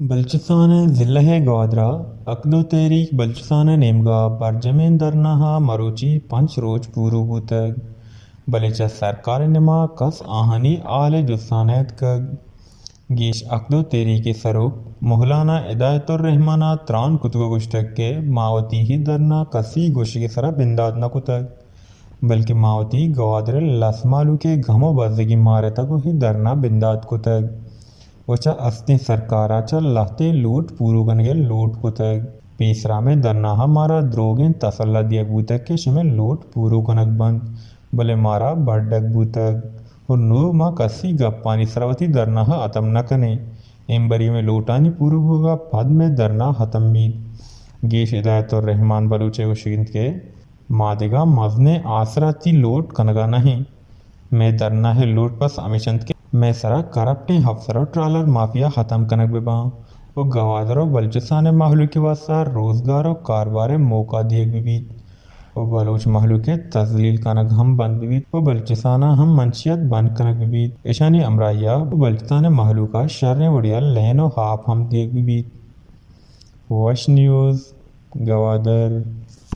بلوچستان ضلع گوادرا اکدو تحریک بلوچستان نیمگا برجمین درنہا مروچی پنچ روچ پورو بوتگ بلچہ سرکار نما کس آہنی آل جستانیت کگ گیش اکدو تحریک سروک مولانا ہدایت الرحمن تران کتگو گشتگ کے ماوتی ہی درنا کسی گوشگ سرا بنداد نہ کتگ بلکہ ماوتی گوادر لسمالو کے گھمو بزدگی مارے تکو ہی درنا بنداد کتگ وچا استی سرکارا چا لہتے لوٹ پورو گنگے لوٹ کتگ پیسرا میں درنا ہمارا دروگیں تسلح دیا بوتگ کے شمیں لوٹ پورو کنگ بند بلے مارا بڑھڈگ بوتگ اور نو ما کسی گپانی سروتی درنا اتم نہ کنے امبری میں لوٹانی پورو ہوگا پد میں درنا ختم بید گیش ہدایت الرحمن بلوچے وشگند کے مادگا مزنے آسراتی لوٹ کنگا نہیں میں درنا ہے لوٹ پس امیشند کے میں سرا کرپٹیں افسر و ٹرالر مافیا ختم کنگ بباں و گوادر و بلوچستان محلو کے واسطہ روزگار و کاربار موقع دیگ ببید و بلوچ محلو کے تذلیل کنگ ہم بند ببید و بلوچستانہ ہم منشیت بند کنگ ببید اشانی امرائیہ و بلوچستان محلو کا شرن وڑیا لین و ہاپ ہم دیگ ببید وش نیوز گوادر